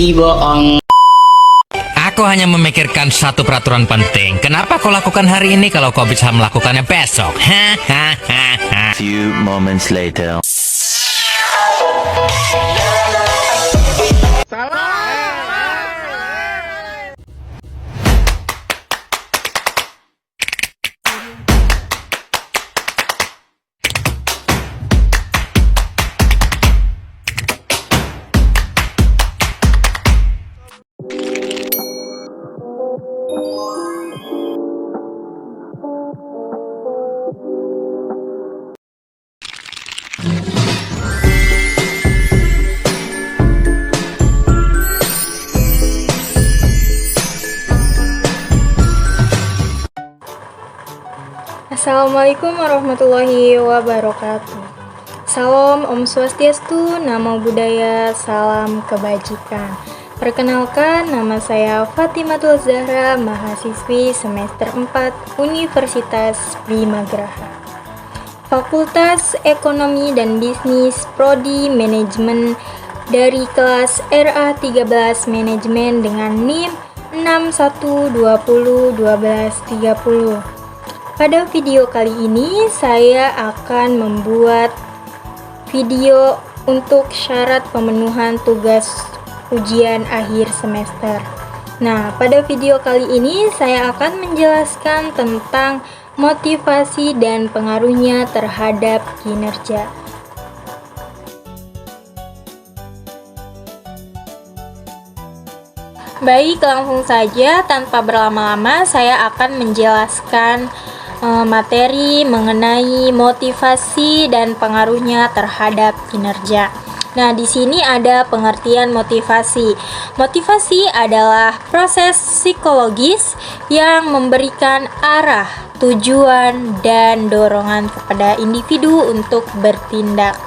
bohong. Aku hanya memikirkan satu peraturan penting. Kenapa kau lakukan hari ini kalau kau bisa melakukannya besok? Few moments later. Assalamualaikum warahmatullahi wabarakatuh. Salam Om Swastiastu, Namo Buddhaya, salam kebajikan. Perkenalkan, nama saya Fatimatul Zahra, mahasiswi semester 4 Universitas Bima Graha. Fakultas Ekonomi dan Bisnis, Prodi Manajemen dari kelas RA13 Manajemen dengan NIM 61201230. Pada video kali ini saya akan membuat video untuk syarat pemenuhan tugas ujian akhir semester. Nah, pada video kali ini saya akan menjelaskan tentang motivasi dan pengaruhnya terhadap kinerja. Baik, langsung saja tanpa berlama-lama saya akan menjelaskan materi mengenai motivasi dan pengaruhnya terhadap kinerja. Nah, di sini ada pengertian motivasi. Motivasi adalah proses psikologis yang memberikan arah, tujuan, dan dorongan kepada individu untuk bertindak.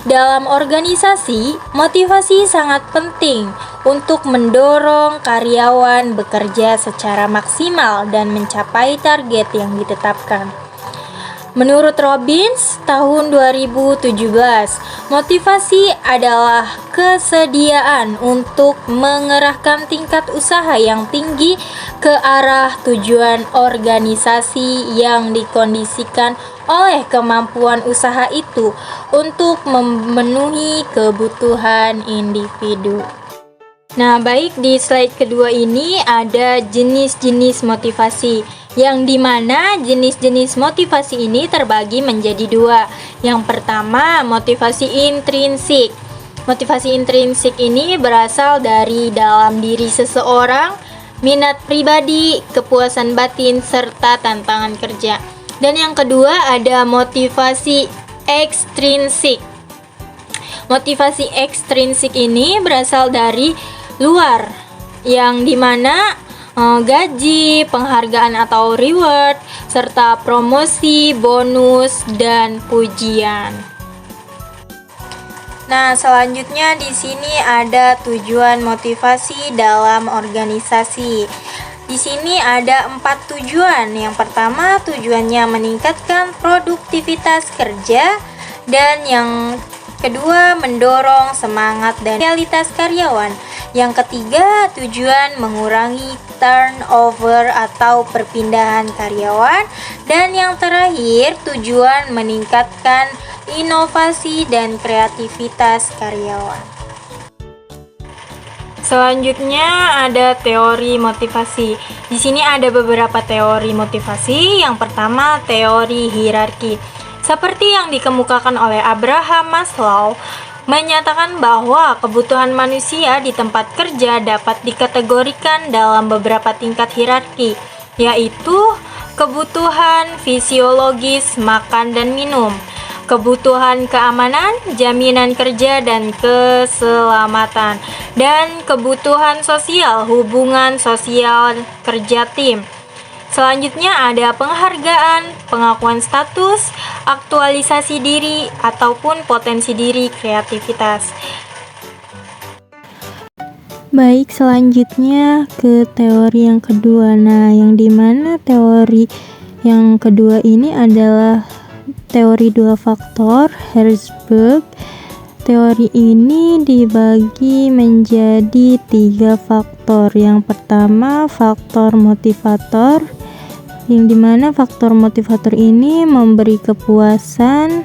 Dalam organisasi, motivasi sangat penting untuk mendorong karyawan bekerja secara maksimal dan mencapai target yang ditetapkan. Menurut Robbins, tahun 2017, motivasi adalah kesediaan untuk mengerahkan tingkat usaha yang tinggi ke arah tujuan organisasi yang dikondisikan oleh kemampuan usaha itu untuk memenuhi kebutuhan individu. Nah, baik, di slide kedua ini ada jenis-jenis motivasi, yang dimana jenis-jenis motivasi ini terbagi menjadi dua. Yang pertama, motivasi intrinsik. Motivasi intrinsik ini berasal dari dalam diri seseorang, minat pribadi, kepuasan batin, serta tantangan kerja. Dan yang kedua ada motivasi ekstrinsik. Motivasi ekstrinsik ini berasal dari luar, yang dimana gaji, penghargaan atau reward, serta promosi, bonus, dan pujian. Nah, selanjutnya di sini ada tujuan motivasi dalam organisasi. Di sini ada 4 tujuan. Yang pertama, tujuannya meningkatkan produktivitas kerja, dan yang kedua, mendorong semangat dan loyalitas karyawan. Yang ketiga, tujuan mengurangi turnover atau perpindahan karyawan. Dan yang terakhir, tujuan meningkatkan inovasi dan kreativitas karyawan. Selanjutnya ada teori motivasi. Di sini ada beberapa teori motivasi. Yang pertama, teori hierarki. Seperti yang dikemukakan oleh Abraham Maslow, menyatakan bahwa kebutuhan manusia di tempat kerja dapat dikategorikan dalam beberapa tingkat hierarki, yaitu kebutuhan fisiologis, makan dan minum, kebutuhan keamanan, jaminan kerja dan keselamatan, dan kebutuhan sosial, hubungan sosial, kerja tim. Selanjutnya ada penghargaan, pengakuan status, aktualisasi diri, ataupun potensi diri, kreativitas. Baik, selanjutnya ke teori yang kedua. Nah, yang dimana teori yang kedua ini adalah teori dua faktor Herzberg. teori ini dibagi menjadi 3 faktor. Yang pertama, faktor motivator, yang dimana faktor motivator ini memberi kepuasan,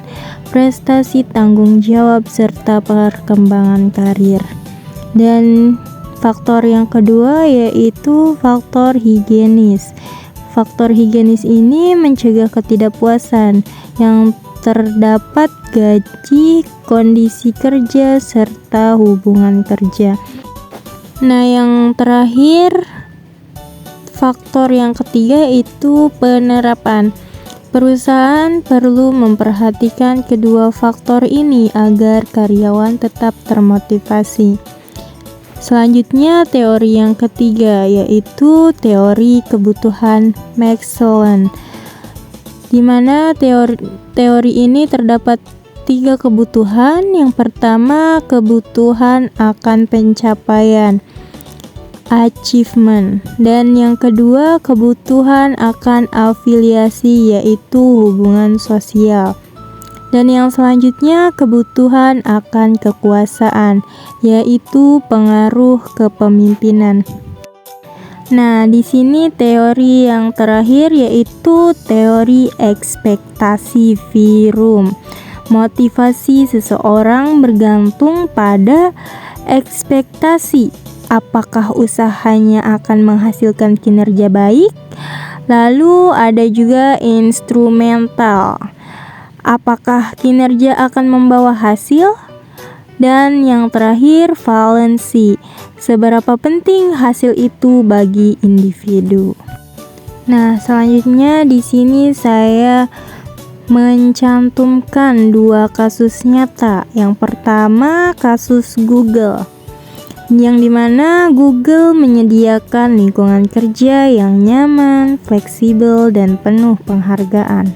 prestasi, tanggung jawab, serta perkembangan karir. Dan faktor yang kedua yaitu faktor higienis. Faktor higienis ini mencegah ketidakpuasan yang terdapat gaji, kondisi kerja, serta hubungan kerja. Nah, yang terakhir, faktor yang ketiga itu penerapan. Perusahaan perlu memperhatikan kedua faktor ini agar karyawan tetap termotivasi. Selanjutnya, teori yang ketiga yaitu teori kebutuhan Maxwell, di mana teori ini terdapat 3 kebutuhan. Yang pertama, kebutuhan akan pencapaian, achievement, dan yang kedua, kebutuhan akan afiliasi, yaitu hubungan sosial. Dan yang selanjutnya, kebutuhan akan kekuasaan, yaitu pengaruh kepemimpinan. Nah, di sini teori yang terakhir yaitu teori ekspektasi Virum. Motivasi seseorang bergantung pada ekspektasi. Apakah usahanya akan menghasilkan kinerja baik? Lalu ada juga instrumental. Apakah kinerja akan membawa hasil? Dan yang terakhir, valensi. Seberapa penting hasil itu bagi individu? Nah, selanjutnya di sini saya mencantumkan 2 kasus nyata. Yang pertama, kasus Google, yang dimana Google menyediakan lingkungan kerja yang nyaman, fleksibel, dan penuh penghargaan.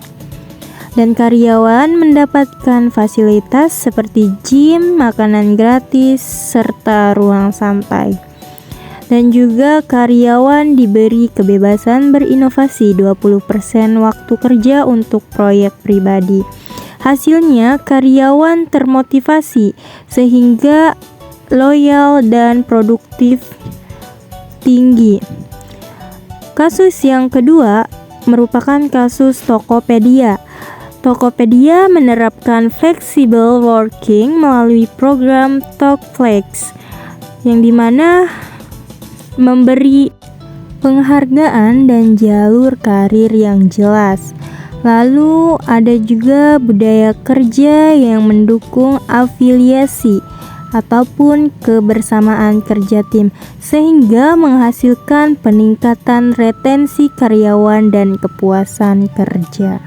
Dan karyawan mendapatkan fasilitas seperti gym, makanan gratis, serta ruang santai. Dan juga karyawan diberi kebebasan berinovasi 20% waktu kerja untuk proyek pribadi. Hasilnya, karyawan termotivasi sehingga loyal dan produktif tinggi. Kasus yang kedua merupakan kasus Tokopedia. Tokopedia menerapkan flexible working melalui program Tokflex, yang dimana memberi penghargaan dan jalur karir yang jelas. Lalu ada juga budaya kerja yang mendukung afiliasi ataupun kebersamaan kerja tim, sehingga menghasilkan peningkatan retensi karyawan dan kepuasan kerja.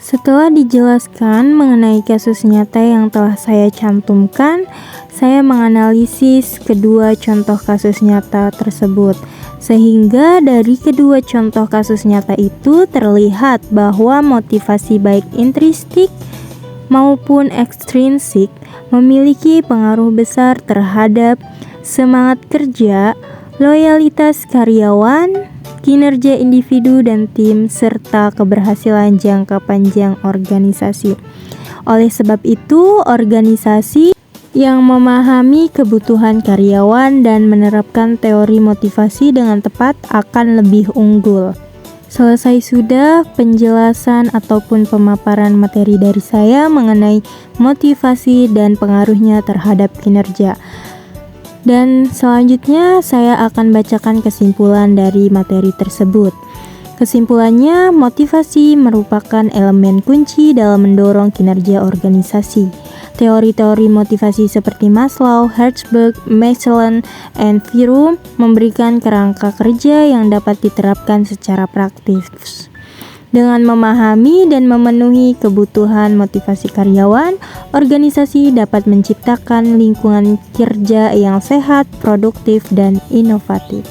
Setelah dijelaskan mengenai kasus nyata yang telah saya cantumkan, saya menganalisis kedua contoh kasus nyata tersebut. Sehingga dari kedua contoh kasus nyata itu terlihat bahwa motivasi baik intrinsik maupun ekstrinsik memiliki pengaruh besar terhadap semangat kerja, loyalitas karyawan, kinerja individu dan tim, serta keberhasilan jangka panjang organisasi. Oleh sebab itu, organisasi yang memahami kebutuhan karyawan dan menerapkan teori motivasi dengan tepat akan lebih unggul. Selesai sudah penjelasan ataupun pemaparan materi dari saya mengenai motivasi dan pengaruhnya terhadap kinerja. Dan selanjutnya saya akan bacakan kesimpulan dari materi tersebut. Kesimpulannya, motivasi merupakan elemen kunci dalam mendorong kinerja organisasi. Teori-teori motivasi seperti Maslow, Hertzberg, Maxwell, dan Virum memberikan kerangka kerja yang dapat diterapkan secara praktis. Dengan memahami dan memenuhi kebutuhan motivasi karyawan, organisasi dapat menciptakan lingkungan kerja yang sehat, produktif, dan inovatif.